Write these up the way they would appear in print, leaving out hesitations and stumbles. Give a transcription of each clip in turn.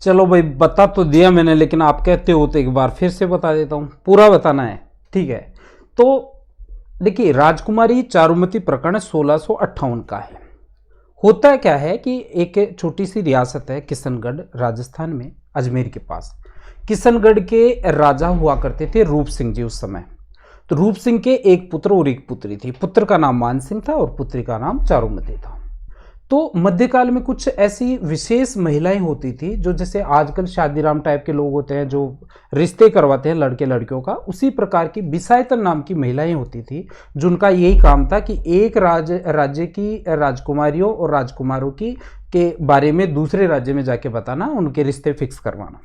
चलो भाई बता तो दिया मैंने, लेकिन आप कहते हो तो एक बार फिर से बता देता हूँ, पूरा बताना है, ठीक है। तो देखिए, राजकुमारी चारुमती प्रकरण 1658 का है। होता क्या है कि एक छोटी सी रियासत है किशनगढ़, राजस्थान में, अजमेर के पास। किशनगढ़ के राजा हुआ करते थे रूप सिंह जी उस समय। तो रूप सिंह के एक पुत्र और एक पुत्री थी। पुत्र का नाम मान सिंह था और पुत्री का नाम चारुमती था। तो मध्यकाल में कुछ ऐसी विशेष महिलाएं होती थी जो, जैसे आजकल शादीराम टाइप के लोग होते हैं जो रिश्ते करवाते हैं लड़के लड़कियों का, उसी प्रकार की बिसायतन नाम की महिलाएं होती थी, जिनका यही काम था कि एक राज्य की राजकुमारियों और राजकुमारों की के बारे में दूसरे राज्य में जाके बताना, उनके रिश्ते फिक्स करवाना।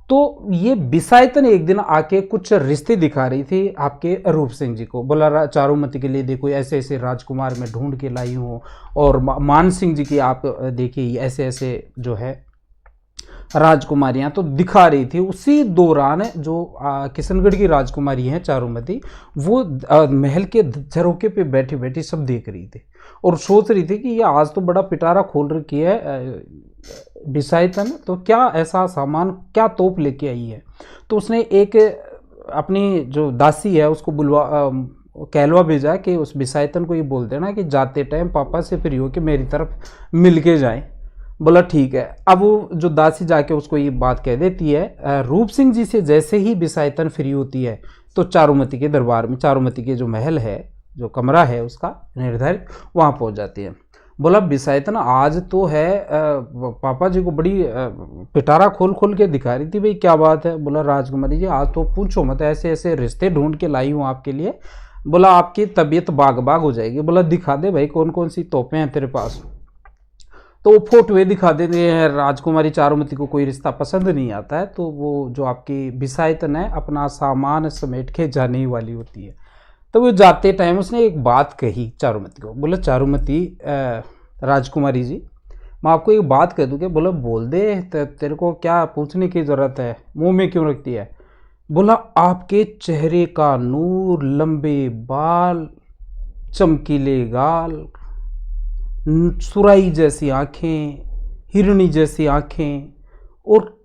तो ये बिसायतन एक दिन आके कुछ रिश्ते दिखा रही थी आपके रूप सिंह जी को। बोला चारुमती के लिए देखो ऐसे ऐसे राजकुमार मैं ढूंढ के लाई हूँ, और मान सिंह जी की आप देखिए ऐसे ऐसे जो है राजकुमारियां तो दिखा रही थी। उसी दौरान जो किशनगढ़ की राजकुमारी हैं चारुमती, वो महल के झरोके पे बैठी बैठी सब देख रही थी और सोच रही थी कि ये आज तो बड़ा पिटारा खोल रखी है बिसायतन, तो क्या ऐसा सामान, क्या तोप लेके आई है। तो उसने एक अपनी जो दासी है उसको कहलवा भेजा कि उस बिसायतन को ये बोल देना कि जाते टाइम पापा से फ्री हो के मेरी तरफ मिल के जाए। बोला ठीक है। अब वो जो दासी जाके उसको ये बात कह देती है। रूप सिंह जी से जैसे ही बिसायतन फ्री होती है तो चारुमती के दरबार में, चारुमती के जो महल है, जो कमरा है उसका निर्धारित, वहाँ पहुँच जाती है। बोला बिसायतन आज तो है पापा जी को बड़ी पिटारा खोल खोल के दिखा रही थी, भाई क्या बात है। बोला राजकुमारी जी आज तो पूछो मत, ऐसे ऐसे रिश्ते ढूंढ के लाई हूँ आपके लिए। बोला आपकी तबीयत बाग बाग हो जाएगी। बोला दिखा दे भाई कौन कौन सी तोपें हैं तेरे पास। तो वो फोटोए दिखा देते हैं। राजकुमारी चारुमती को कोई रिश्ता पसंद नहीं आता है, तो वो जो आपकी बिसायतन है अपना सामान समेट के जाने ही वाली होती है। तो वो जाते टाइम उसने एक बात कही चारुमती को। बोला चारुमती राजकुमारी जी, मैं आपको एक बात कह दूँ क्या। बोला बोल दे, तेरे को क्या पूछने की ज़रूरत है, मुंह में क्यों रखती है। बोला आपके चेहरे का नूर, लंबे बाल, चमकीले गाल, सुराई जैसी आँखें, हिरणी जैसी आँखें, और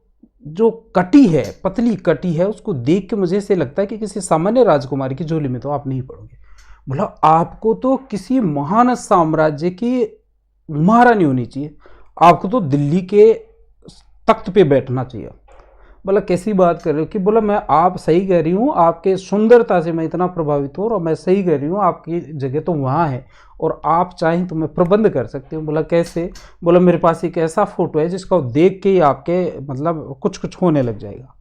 जो कटी है, पतली कटी है, उसको देख के मुझे ऐसे लगता है कि किसी सामान्य राजकुमारी की झोली में तो आप नहीं पड़ोगे। बोला आपको तो किसी महान साम्राज्य की महारानी होनी चाहिए, आपको तो दिल्ली के तख्त पे बैठना चाहिए। बोला कैसी बात कर रहे हो। कि बोला मैं, आप सही कह रही हूँ, आपके सुंदरता से मैं इतना प्रभावित हूँ, और मैं सही कह रही हूँ, आपकी जगह तो वहाँ है और आप चाहें तो मैं प्रबंध कर सकती हूँ। बोला कैसे। बोला मेरे पास एक ऐसा फोटो है जिसको देख के ही आपके मतलब कुछ कुछ होने लग जाएगा।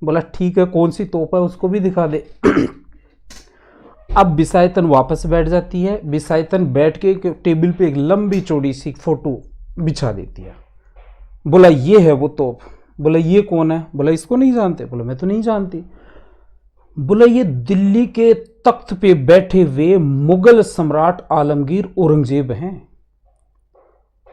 बोला ठीक है, कौन सी तोप है उसको भी दिखा दे। अब बिसायतन वापस बैठ जाती है। बिसायतन बैठ के टेबल पे एक लंबी चौड़ी सी फोटो बिछा देती है। बोला ये है वो तोप। बोला ये कौन है। बोला इसको नहीं जानते। बोला मैं तो नहीं जानती। बोला ये दिल्ली के तख्त पे बैठे हुए मुगल सम्राट आलमगीर औरंगजेब हैं।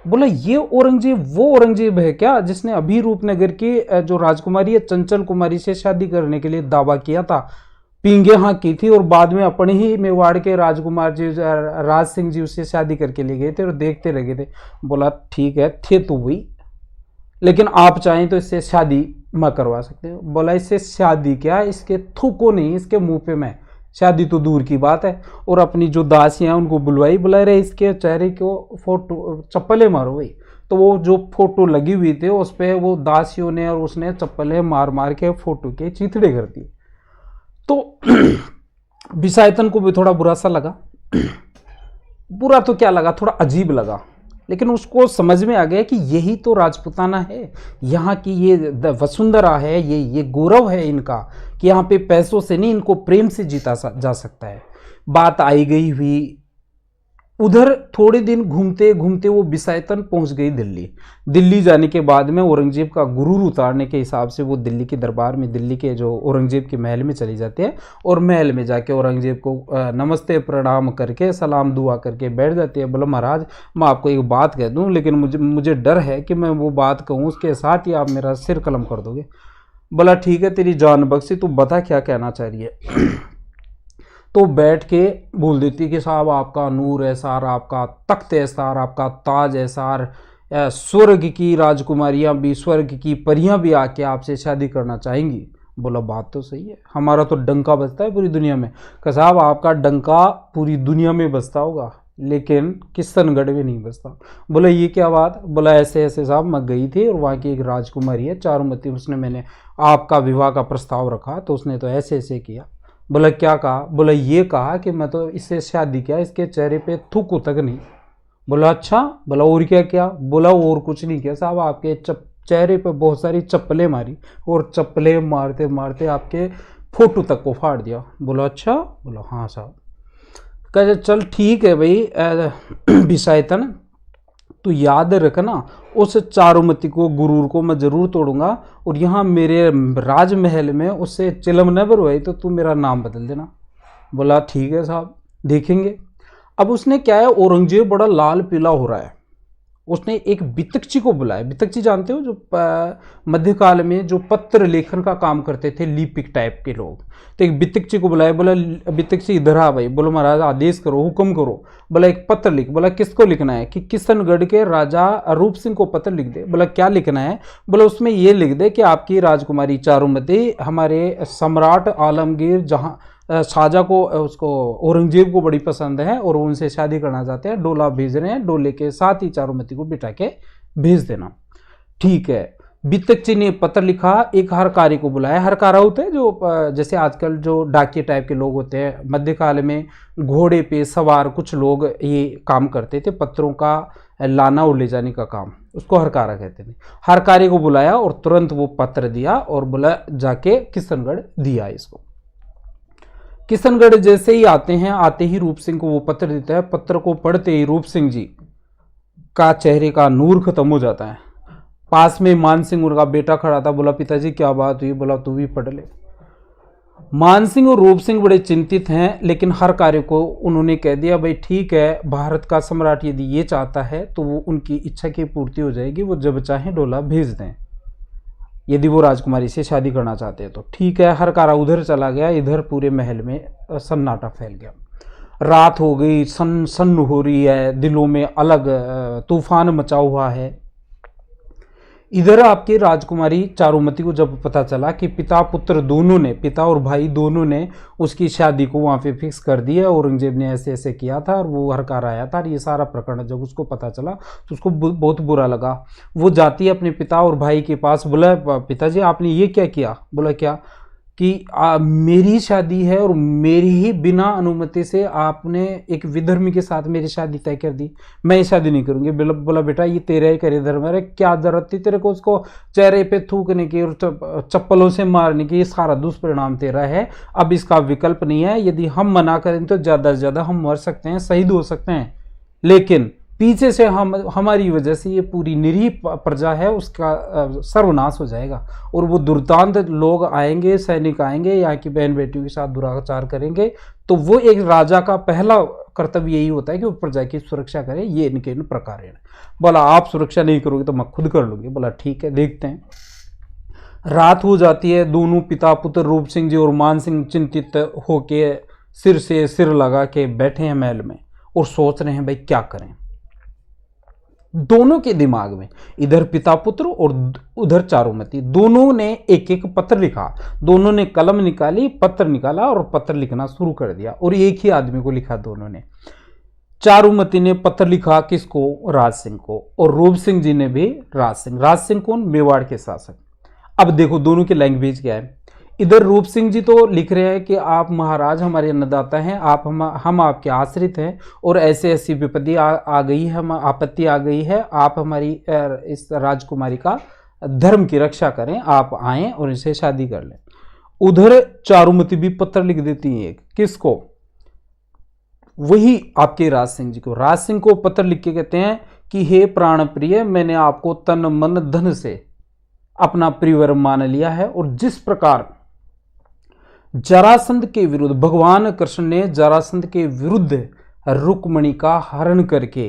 बोला ये औरंगजेब वो औरंगजेब है क्या जिसने अभी रूपनगर की जो राजकुमारी है चंचल कुमारी से शादी करने के लिए दावा किया था, पींगे हाँ की थी, और बाद में अपने ही मेवाड़ के राजकुमार जी राज सिंह जी उससे शादी करके ले गए थे और देखते रह गए थे। बोला ठीक है, थे तो वही, लेकिन आप चाहें तो इससे शादी मैं करवा सकते हो। बोला इससे शादी क्या, इसके थूको नहीं, इसके मुंह पे मैं, शादी तो दूर की बात है। और अपनी जो दासियां उनको बुलवाई, बुला रहे इसके चेहरे को फोटो चप्पलें मारो भाई। तो वो जो फोटो लगी हुई थी उस पर वो दासियों ने और उसने चप्पलें मार मार के फोटो के चिथड़े कर दिए। तो बिसायतन को भी थोड़ा बुरा सा लगा। बुरा तो क्या लगा, थोड़ा अजीब लगा, लेकिन उसको समझ में आ गया कि यही तो राजपुताना है, यहाँ की ये वसुंधरा है, ये गौरव है इनका, कि यहाँ पे पैसों से नहीं, इनको प्रेम से जीता जा सकता है। बात आई गई हुई उधर। थोड़े दिन घूमते घूमते वो बिसायतन पहुंच गई दिल्ली। दिल्ली जाने के बाद में औरंगजेब का गुरूर उतारने के हिसाब से वो दिल्ली के दरबार में, दिल्ली के जो औरंगजेब के महल में चली जाते हैं, और महल में जाके औरंगजेब को नमस्ते प्रणाम करके सलाम दुआ करके बैठ जाती है। बोला महाराज मैं आपको एक बात कह दूं, लेकिन मुझे डर है कि मैं वो बात कहूँ उसके साथ ही आप मेरा सिर कलम कर दोगे। बोला ठीक है तेरी जान बख्शी, तू बता क्या कहना चाह रही है। तो बैठ के बोल देती कि साहब आपका नूर है सार, आपका तख्त है सार, आपका ताज है सार, स्वर्ग की राजकुमारियां भी, स्वर्ग की परियां भी आके आपसे शादी करना चाहेंगी। बोला बात तो सही है, हमारा तो डंका बजता है पूरी दुनिया में। कहा साहब आपका डंका पूरी दुनिया में बजता होगा लेकिन किशनगढ़ में नहीं बजता। बोला ये क्या बात? बोला ऐसे ऐसे साहब मैं गई थी और वहाँ की एक राजकुमारी है चारुमती, उसने मैंने आपका विवाह का प्रस्ताव रखा तो उसने तो ऐसे ऐसे किया। बोला क्या कहा? बोला ये कहा कि मैं तो इससे शादी किया, इसके चेहरे पे थूक तक नहीं। बोला अच्छा। बोला और क्या क्या? बोला और कुछ नहीं किया साहब, आपके चेहरे पे बहुत सारी चप्पलें मारी और चप्पलें मारते मारते आपके फोटो तक को फाड़ दिया। बोला अच्छा। बोला हाँ साहब। कहे चल ठीक है भाई विषायतन, तो याद रखना उस चारुमती को, गुरूर को मैं जरूर तोड़ूंगा और यहाँ मेरे राजमहल में उससे चिलम न भरवाई तो तू मेरा नाम बदल देना। बोला ठीक है साहब देखेंगे। अब उसने क्या है, औरंगजेब बड़ा लाल पीला हो रहा है, उसने एक बितकची को बुलाया। बितकची जानते हो, जो मध्यकाल में जो पत्र लेखन का काम करते थे, लिपिक टाइप के लोग। तो एक बितकची को बुलाया, बोला बितकची इधर आ भाई। बोलो महाराज आदेश करो, हुक्म करो। बोला एक पत्र लिख। बोला किसको लिखना है? कि किशनगढ़ के राजा रूप सिंह को पत्र लिख दे। बोला क्या लिखना है? बोला उसमें ये लिख दे कि आपकी राजकुमारी चारुमती हमारे सम्राट आलमगीर जहाँ शाहजहाँ को, उसको औरंगजेब को बड़ी पसंद है और उनसे शादी करना चाहते हैं, डोला भेज रहे हैं, डोले के साथ ही चारुमती को बिठा के भेज देना। ठीक है। बितकची ने पत्र लिखा, एक हरकारी को बुलाया। हरकारा होते हैं जो जैसे आजकल जो डाकिये टाइप के लोग होते हैं, मध्यकाल में घोड़े पे सवार कुछ लोग ये काम करते थे, पत्रों का लाना और ले जाने का काम, उसको हरकारा कहते थे। हरकारी को बुलाया और तुरंत वो पत्र दिया और बोला जाके किशनगढ़ दिया इसको। किशनगढ़ जैसे ही आते हैं, आते ही रूप सिंह को वो पत्र देता है। पत्र को पढ़ते ही रूप सिंह जी का चेहरे का नूर खत्म हो जाता है। पास में मान सिंह उनका बेटा खड़ा था। बोला पिताजी क्या बात हुई? बोला तू भी पढ़ ले। मान सिंह और रूप सिंह बड़े चिंतित हैं, लेकिन हर कार्य को उन्होंने कह दिया भाई ठीक है, भारत का सम्राट यदि ये चाहता है तो वो उनकी इच्छा की पूर्ति हो जाएगी, वो जब चाहे डोला भेज दें यदि वो राजकुमारी से शादी करना चाहते हैं तो। ठीक है। हर कारा उधर चला गया, इधर पूरे महल में सन्नाटा फैल गया। रात हो गई, सन्न हो रही है, दिलों में अलग तूफान मचा हुआ है। इधर आपकी राजकुमारी चारुमती को जब पता चला कि पिता पुत्र दोनों ने, पिता और भाई दोनों ने उसकी शादी को वहाँ पे फिक्स कर दिया, औरंगजेब ने ऐसे ऐसे किया था और वो हरकार आया था, ये सारा प्रकरण जब उसको पता चला तो उसको बहुत बुरा लगा। वो जाती है अपने पिता और भाई के पास। बोला पिताजी आपने ये क्या किया? बोला क्या? कि मेरी शादी है और मेरी ही बिना अनुमति से आपने एक विधर्मी के साथ मेरी शादी तय कर दी, मैं ये शादी नहीं करूंगी। बोला बेटा ये तेरा ही करे धर्म है, क्या जरूरत थी तेरे को उसको चेहरे पे थूकने की और चप्पलों से मारने की? ये सारा दुष्परिणाम तेरा है, अब इसका विकल्प नहीं है। यदि हम मना करें तो ज़्यादा से ज़्यादा हम मर सकते हैं, शहीद हो सकते हैं, लेकिन पीछे से हमारी वजह से ये पूरी निरीह प्रजा है उसका सर्वनाश हो जाएगा और वो दुर्दांत लोग आएंगे, सैनिक आएंगे, यहाँ की बहन बेटियों के साथ दुराचार करेंगे। तो वो एक राजा का पहला कर्तव्य यही होता है कि वो प्रजा की सुरक्षा करे। ये इनके इन प्रकार है। बोला आप सुरक्षा नहीं करोगे तो मैं खुद कर लूँगी। बोला ठीक है देखते हैं। रात हो जाती है। दोनों पिता पुत्र रूप सिंह जी और मान सिंह चिंतित होके सिर से सिर लगा के बैठे हैं महल में और सोच रहे हैं भाई क्या करें। दोनों के दिमाग में, इधर पिता पुत्र और उधर चारुमती, दोनों ने एक एक पत्र लिखा। दोनों ने कलम निकाली, पत्र निकाला और पत्र लिखना शुरू कर दिया और एक ही आदमी को लिखा दोनों ने। चारुमती ने पत्र लिखा किसको? राज सिंह को। और रूप सिंह जी ने भी राज सिंह। राज सिंह कौन? मेवाड़ के शासक। अब देखो दोनों की लैंग्वेज क्या है। इधर रूप सिंह जी तो लिख रहे हैं कि आप महाराज हमारे अन्नदाता हैं, आप हम आपके आश्रित हैं और ऐसे ऐसी विपत्ति आ गई है, हम आपत्ति आ गई है, आप हमारी इस राजकुमारी का धर्म की रक्षा करें, आप आएं और इसे शादी कर लें। उधर चारुमती भी पत्र लिख देती है एक, किसको? वही आपके राज सिंह जी को। राज सिंह को पत्र लिख के कहते हैं कि हे प्राण प्रिय, मैंने आपको तन मन धन से अपना प्रियवर मान लिया है और जिस प्रकार जरासंध के विरुद्ध भगवान कृष्ण ने जरासंध के विरुद्ध रुक्मणी का हरण करके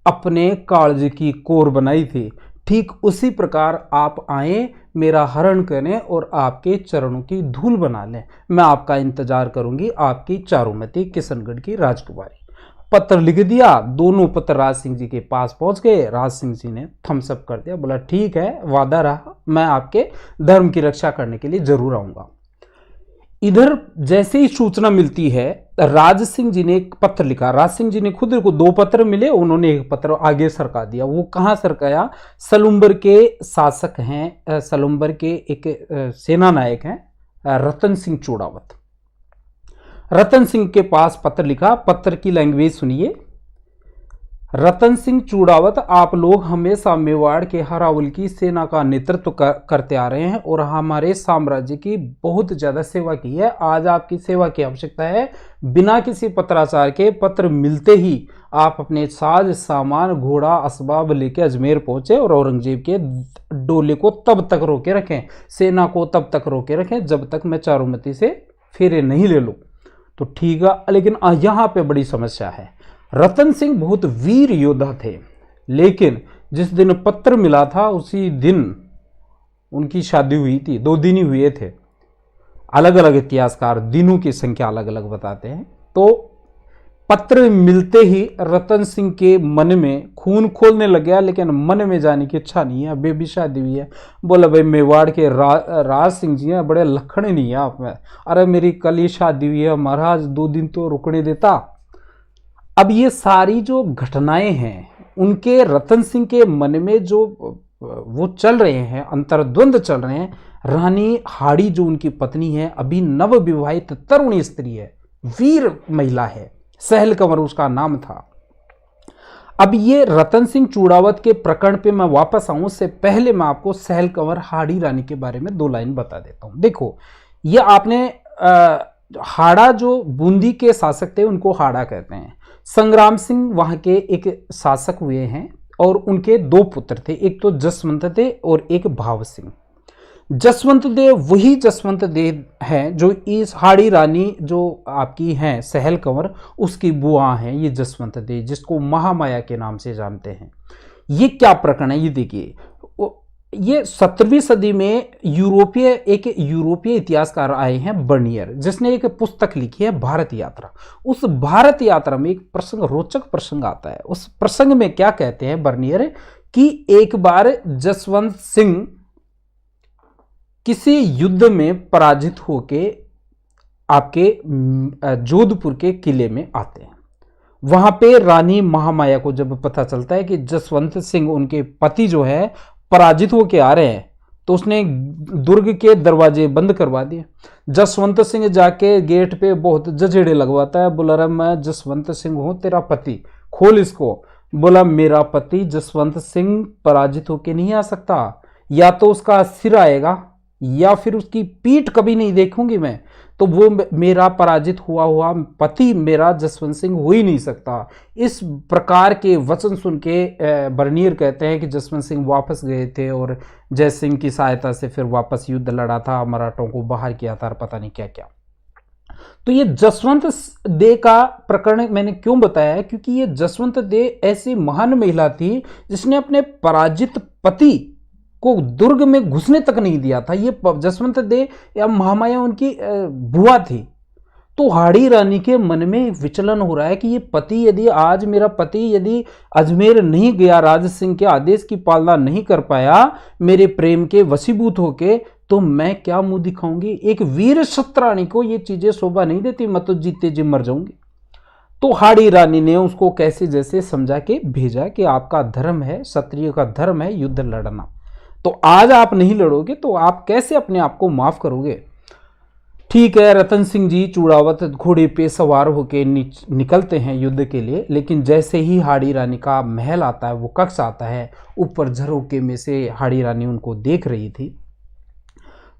अपने कालज की कोर बनाई थी, ठीक उसी प्रकार आप आए, मेरा हरण करें और आपके चरणों की धूल बना लें। मैं आपका इंतजार करूंगी, आपकी चारुमती किशनगढ़ की राजकुमारी। पत्र लिख दिया, दोनों पत्र राज सिंह जी के पास पहुंच गए। राज सिंह जी ने थम्स अप कर दिया, बोला ठीक है, वादा रहा, मैं आपके धर्म की रक्षा करने के लिए जरूर आऊंगा। इधर जैसे ही सूचना मिलती है, राज सिंह जी ने एक पत्र लिखा। राज सिंह जी ने खुद को 2 पत्र मिले, उन्होंने एक पत्र आगे सरका दिया। वो कहाँ सरकाया? सलुम्बर के शासक हैं, सलुम्बर के एक सेना नायक हैं रतन सिंह चूड़ावत। रतन सिंह के पास पत्र लिखा। पत्र की लैंग्वेज सुनिए। रतन सिंह चूड़ावत, आप लोग हमेशा मेवाड़ के हरावल की सेना का नेतृत्व करते आ रहे हैं और हमारे साम्राज्य की बहुत ज्यादा सेवा की है। आज आपकी सेवा की आवश्यकता है। बिना किसी पत्राचार के पत्र मिलते ही आप अपने साज सामान, घोड़ा, असबाब लेके अजमेर पहुंचे और औरंगजेब के डोले को तब तक रोके रखें, सेना को तब तक रोके रखें जब तक मैं चारुमती से फेरे नहीं ले लूं। तो ठीक है, लेकिन यहां पे बड़ी समस्या है। रतन सिंह बहुत वीर योद्धा थे, लेकिन जिस दिन पत्र मिला था उसी दिन उनकी शादी हुई थी। 2 दिन ही हुए थे। अलग अलग इतिहासकार दिनों की संख्या अलग अलग बताते हैं। तो पत्र मिलते ही रतन सिंह के मन में खून खोलने लग गया, लेकिन मन में जाने की इच्छा नहीं है। अभी भी शादी हुई है। बोला भाई मेवाड़ के राज सिंह जी हैं, बड़े लखन नहीं है आप में। अरे मेरी कल ही शादी हुई है महाराज, 2 दिन तो रुकने देता। अब ये सारी जो घटनाएं हैं, उनके रतन सिंह के मन में जो वो चल रहे हैं, अंतर्द्वंद चल रहे हैं। रानी हाड़ी जो उनकी पत्नी है, अभी नव विवाहित तरुण स्त्री है, वीर महिला है, सहल कंवर उसका नाम था। अब ये रतन सिंह चूड़ावत के प्रकरण पे मैं वापस आऊं, उससे पहले मैं आपको सहल कंवर हाड़ी रानी के बारे में 2 लाइन बता देता हूं। देखो, ये आपने हाड़ा जो बूंदी के शासक थे उनको हाड़ा कहते हैं। संग्राम सिंह वहां के एक शासक हुए हैं और उनके 2 पुत्र थे, एक तो जसवंत देव और एक भाव सिंह। जसवंत देव वही जसवंत देव हैं जो इस हाड़ी रानी जो आपकी हैं सहल कंवर, उसकी बुआ हैं ये जसवंत देव, जिसको महामाया के नाम से जानते हैं। ये क्या प्रकरण है ये देखिए। ये 17वीं सदी में एक यूरोपीय इतिहासकार आए हैं बर्नियर, जिसने एक पुस्तक लिखी है भारत यात्रा। उस भारत यात्रा में एक प्रसंग, रोचक प्रसंग आता है। उस प्रसंग में क्या कहते हैं बर्नियर कि एक बार जसवंत सिंह किसी युद्ध में पराजित होके आपके जोधपुर के किले में आते हैं। वहां पे रानी महामाया को जब पता चलता है कि जसवंत सिंह उनके पति जो है पराजित होके आ रहे हैं, तो उसने दुर्ग के दरवाजे बंद करवा दिए। जसवंत सिंह जाके गेट पे बहुत जजेड़े लगवाता है। बोला रहा मैं जसवंत सिंह हूं, तेरा पति, खोल इसको। बोला मेरा पति जसवंत सिंह पराजित होके नहीं आ सकता, या तो उसका सिर आएगा या फिर उसकी पीठ कभी नहीं देखूंगी मैं। तो वो मेरा पराजित हुआ पति मेरा जसवंत सिंह हो ही नहीं सकता। इस प्रकार के वचन सुन के बर्नियर कहते हैं कि जसवंत सिंह वापस गए थे और जय सिंह की सहायता से फिर वापस युद्ध लड़ा था, मराठों को बाहर किया था, पता नहीं क्या क्या। तो ये जसवंत दे का प्रकरण मैंने क्यों बताया है, क्योंकि ये जसवंत दे ऐसी महान महिला थी जिसने अपने पराजित पति को दुर्ग में घुसने तक नहीं दिया था। ये जसवंत दे या महामाया उनकी बुआ थी। तो हाड़ी रानी के मन में विचलन हो रहा है कि ये पति, यदि आज मेरा पति यदि अजमेर नहीं गया, राज सिंह के आदेश की पालना नहीं कर पाया, मेरे प्रेम के वशीभूत होके, तो मैं क्या मुंह दिखाऊंगी। एक वीर क्षत्राणी को ये चीजें शोभा नहीं देती, मैं तो जीते जी मर जाऊंगी। तो हाड़ी रानी ने उसको कैसे जैसे समझा के भेजा कि आपका धर्म है, क्षत्रिय का धर्म है युद्ध लड़ना, तो आज आप नहीं लड़ोगे तो आप कैसे अपने आप को माफ करोगे। ठीक है, रतन सिंह जी चूड़ावत घोड़े पे सवार होके निकलते हैं युद्ध के लिए। लेकिन जैसे ही हाड़ी रानी का महल आता है, वो कक्ष आता है, ऊपर झरोके में से हाड़ी रानी उनको देख रही थी।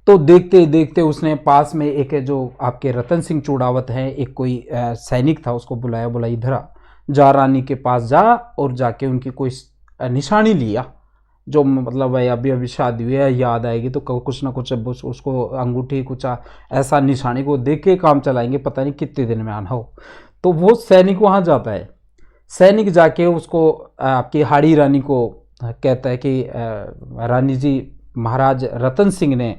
तो देखते देखते उसने पास में एक जो आपके रतन सिंह चूड़ावत है, एक कोई सैनिक था, उसको बुलाया। बोला इधर आ, जा रानी के पास जा और जाके उनकी कोई निशानी लिया, जो मतलब है अभी अभी शादी हुई है, याद आएगी तो कुछ ना कुछ उसको अंगूठी कुछ ऐसा निशानी को देख के काम चलाएंगे, पता नहीं कितने दिन में आना हो। तो वो सैनिक वहाँ जाता है। सैनिक जाके उसको आपकी हाड़ी रानी को कहता है कि रानी जी, महाराज रतन सिंह ने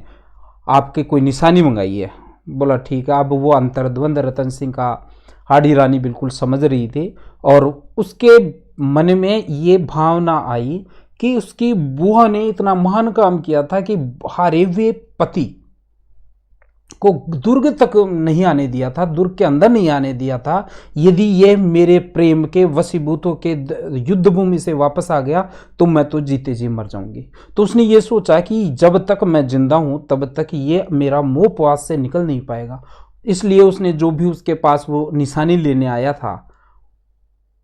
आपके कोई निशानी मंगाई है। बोला ठीक है। अब वो अंतर्द्वंद रतन सिंह का हाड़ी रानी बिल्कुल समझ रही थी और उसके मन में ये भावना आई कि उसकी बुआ ने इतना महान काम किया था कि हारे हुए पति को दुर्ग तक नहीं आने दिया था, दुर्ग के अंदर नहीं आने दिया था। यदि ये मेरे प्रेम के वशीभूतों के युद्ध भूमि से वापस आ गया तो मैं तो जीते जी मर जाऊंगी। तो उसने ये सोचा कि जब तक मैं जिंदा हूं तब तक ये मेरा मोहपाश से निकल नहीं पाएगा। इसलिए उसने जो भी उसके पास वो निशानी लेने आया था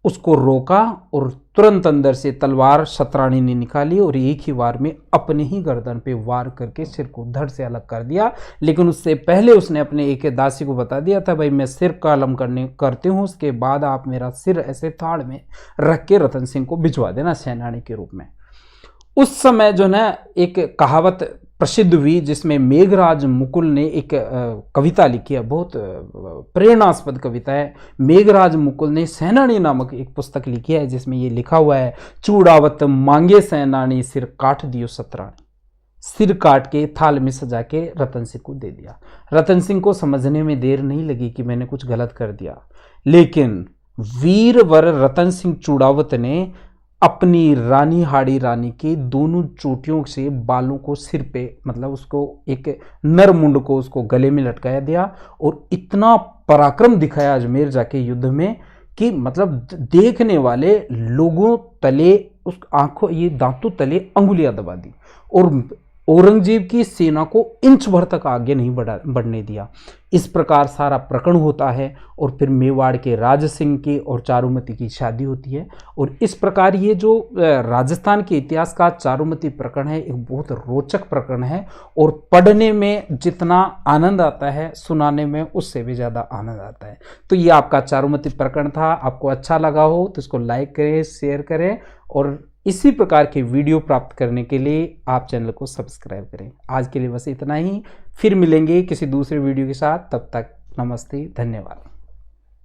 उसको रोका और तुरंत अंदर से तलवार शतरानी ने निकाली और एक ही वार में अपने ही गर्दन पे वार करके सिर को धड़ से अलग कर दिया। लेकिन उससे पहले उसने अपने एक दासी को बता दिया था, भाई मैं सिर का अलम करती हूँ, उसके बाद आप मेरा सिर ऐसे थाड़ में रख के रतन सिंह को भिजवा देना सेनानी के रूप में। उस समय जो ना एक कहावत प्रसिद्ध हुई जिसमें मेघराज मुकुल ने एक कविता लिखी है, बहुत प्रेरणास्पद कविता है। मेघराज मुकुल ने सेनानी नामक एक पुस्तक लिखी है जिसमें ये लिखा हुआ है, चूड़ावत मांगे सेनानी सिर काट दियो सतरानी। सिर काट के थाल में सजा के रतन सिंह को दे दिया। रतन सिंह को समझने में देर नहीं लगी कि मैंने कुछ गलत कर दिया, लेकिन वीरवर रतन सिंह चूड़ावत ने अपनी रानी हाड़ी रानी की दोनों चोटियों से बालों को सिर पे, मतलब उसको एक नर मुंड को उसको गले में लटकाया दिया और इतना पराक्रम दिखाया अजमेर जाके युद्ध में कि मतलब देखने वाले लोगों तले उस आंखों ये दांतों तले अंगुलियां दबा दी और औरंगजेब की सेना को इंच भर तक आगे नहीं बढ़ने दिया। इस प्रकार सारा प्रकरण होता है और फिर मेवाड़ के राज सिंह की और चारुमती की शादी होती है। और इस प्रकार ये जो राजस्थान के इतिहास का चारुमती प्रकरण है एक बहुत रोचक प्रकरण है और पढ़ने में जितना आनंद आता है सुनाने में उससे भी ज़्यादा आनंद आता है। तो ये आपका चारुमती प्रकरण था। आपको अच्छा लगा हो तो इसको लाइक करें, शेयर करें और इसी प्रकार के वीडियो प्राप्त करने के लिए आप चैनल को सब्सक्राइब करें। आज के लिए बस इतना ही, फिर मिलेंगे किसी दूसरे वीडियो के साथ। तब तक नमस्ते, धन्यवाद।